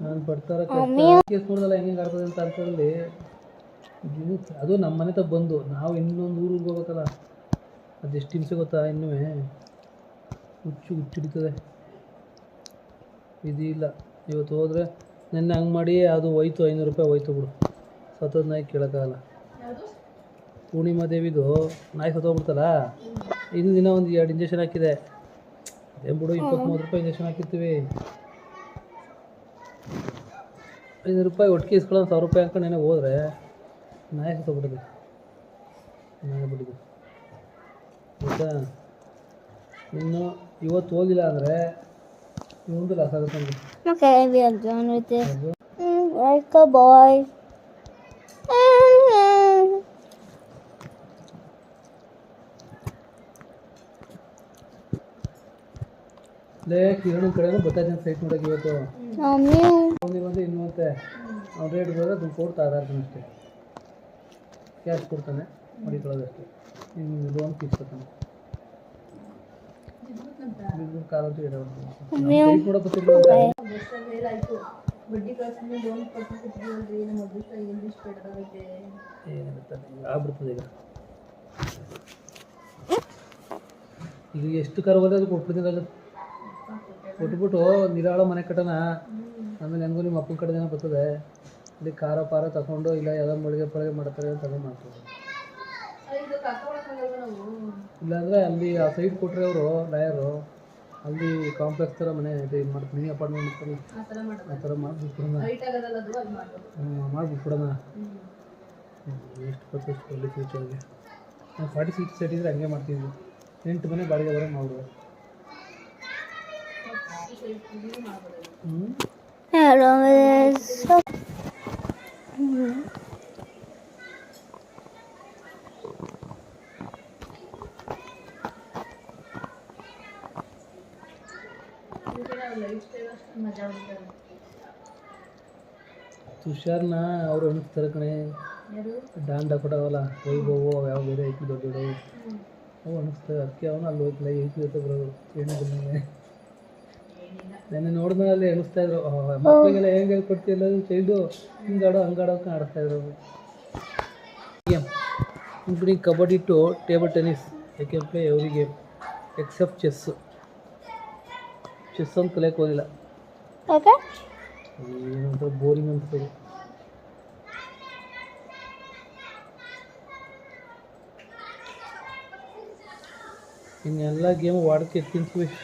ನಾನು ಪಡ್ತಾರ ಕೇಸ್ ನೋಡಿದಲ್ಲ ಹೆಂಗೆ ಆಡ್ತದೆ ಅಂತ ಅನ್ಕೊಳ್ಳಿ. ಅದು ನಮ್ಮ ಮನೆ ತಗ ಬಂದು ನಾವು ಇನ್ನೊಂದು ಊರಿಗೆ ಹೋಗ್ಬೇಕಲ್ಲ, ಅದೆಷ್ಟು ಹಿಂಸೆ ಗೊತ್ತಾ. ಇನ್ನೂ ಹುಚ್ಚಿಡಿತದೆ. ಇದಿಲ್ಲ ಇವತ್ತು ಹೋದರೆ ನೆನ್ನೆ ಹಂಗೆ ಮಾಡಿ ಅದು ಹೋಯ್ತು, 500 ರೂಪಾಯಿ ಹೋಯ್ತು ಬಿಡು. ಸತ್ತೋದು ನಾಯಿ ಕೇಳೋಕ್ಕಾಗಲ್ಲ. ಪೂರ್ಣಿಮಾ ದೇವಿದು ನಾಯಿ ಸತ್ತೋಗ್ಬಿಡ್ತಲ್ಲ, ಇನ್ನು ದಿನ ಒಂದು 2 ಇಂಜೆಕ್ಷನ್ ಹಾಕಿದೆ. ಅದೇನು ಬಿಡು, 20-30 ರೂಪಾಯಿ ಇಂಜೆಕ್ಷನ್ ಹಾಕಿರ್ತೀವಿ. 500 ರೂಪಾಯಿ ಒಟ್ಟಿಗೆ ಇಸ್ಕೊಳ್ಳೋ 1000 ರೂಪಾಯಿ ಹಾಕೊಂಡು ಏನೇ ಹೋದರೆ ನಾಯಿ ಸತ್ತೋಗ್ಬಿಡೋದು. ನಾಯಿ ಬಿಟ್ಟಿದ್ದು ಆಯಿತಾ. ಇನ್ನು ಇವತ್ತು ಹೋಗಿಲ್ಲ ಅಂದರೆ ಇವೊಂದು ಲಾಸ್ ಆಗುತ್ತೆ ನಮಗೆ. Okay, we are done with this. Like a boy. ಲೇ ಕಿರಣ್ ಕಡೆನೂ ಬರ್ತಾಯಿದ್ದೀನಿ ಸೈಟ್ ನೋಡೋಕೆ ಇವತ್ತು. ಬಂದು ಇನ್ನುವಂತೆ ಅವ್ನು ರೇಟ್ ಹೋದ್ರೆ ದುಡ್ಡು ಕೊಡ್ತಾ ಇದ್ದಾರೆ ಅಷ್ಟೇ. ಕ್ಯಾಶ್ ಕೊಡ್ತಾನೆ, ಮಡಿಕೊಳ್ಳೋದಷ್ಟೇ. ಇನ್ನು ಲೋನ್ ಫೀಸ್ ಕೊಡ್ತಾನೆ. ಕಾಲಂತೂ ಸೈಟ್ ನೋಡೋ ಬರ್ತಿದ್ರು ಅಂತ ಆಗ್ಬಿಡ್ತದೆ. ಈಗ ಎಷ್ಟು ಕರು ಹೋದ್ರೆ ಅದು ಕೊಟ್ಬಿಡ್ತೀನಿ. ಅದು ಕೊಟ್ಬಿಟ್ಟು ನಿರಾಳ ಮನೆ ಕಟ್ಟೋಣ. ಆಮೇಲೆ ಹೆಂಗೋ ನಿಮ್ಮ ಅಪ್ಪನ ಕಡೆ ಜನ ಬರ್ತದೆ, ಅಲ್ಲಿ ಖಾರ ಪಾರ ತಗೊಂಡು ಇಲ್ಲ ಯಾವುದೋ ಮಳಿಗೆ ಪಳಿಗೆ ಮಾಡ್ತಾರೆ ಅಂತ ತಗೊಂಡು ಮಾಡ್ತಾರೆ. ಇಲ್ಲಾಂದರೆ ಅಲ್ಲಿ ಆ ಸೈಟ್ ಕೊಟ್ಟರೆ ಅವರು ಲಾಯರು, ಅಲ್ಲಿ ಕಾಂಪ್ಲೆಕ್ಸ್ ಥರ ಮನೆ ಇದು ಮಾಡ್ತೀನಿ, ಮಿನಿ ಅಪಾರ್ಟ್ಮೆಂಟ್ ಮಾಡ್ತೀನಿ. ಆ ಥರ ಮಾಡಿಬಿಟ್ಬಿಡೋಣ. ಮಾಡಿಬಿಟ್ಬಿಡೋಣ. ಎಷ್ಟು ಬರ್ತದೆ ಒಳ್ಳೆ ಫ್ಯೂಚರ್ಗೆ. ನಾವು 46 ಸೈಟ್ ಇದ್ದರೆ ಹಂಗೆ ಮಾಡ್ತೀವಿ. 8 ಮನೆ ಬಾಡಿಗೆ ಬರೋಂಗೆ ಮಾಡ್ಬೋದು. ತುಷಾರ್ನ ಅವರು ಅನಿಸ್ತಾರೆ ಕಣೆ. ಡಾಂಡ ಕೊಟ್ಟಾವಲ್ಲ ವೈಭವ್, ಅವು ಯಾವ ಬೇರೆ ಐತಿ ದೊಡ್ಡ ದೊಡ್ಡವು ಅವು ಅನಿಸ್ತವೆ. ಅದಕ್ಕೆ ಅವನು ಅಲ್ಲಿ ಹೋಯ್ತಿಲ್ಲ, ಐತಿ ಜೊತೆ ಬರೋದು ಏನಿಲ್ಲ. ನೆನ್ನೆ ನೋಡಿದ್ಮೇಲೆ ಅಲ್ಲಿ ಎಣಿಸ್ತಾ ಇದ್ರು, ಮಕ್ಕಳಿಗೆಲ್ಲ ಹೆಂಗೆ ಹೇಳ್ಕೊಡ್ತಿಲ್ಲ ಚೈಲ್ಡು, ಹಿಂಗಾಡೋ ಹಂಗಾಡೋಕೆ ಆಡಿಸ್ತಾಯಿದ್ರು. Game including kabaddi to table tennis. I can play every game except chess. Chess ಅಂತ ಕಲಿಯೋಕೆ ಹೋಗಿಲ್ಲ, ಏನಂತ ಬೋರಿಂಗ್ ಅನಿಸ್ತದೆ. ಇನ್ನೆಲ್ಲ ಗೇಮು ವಾಡಕ್ಕೆ ತಿನ್ಸ್ಬೇಕು.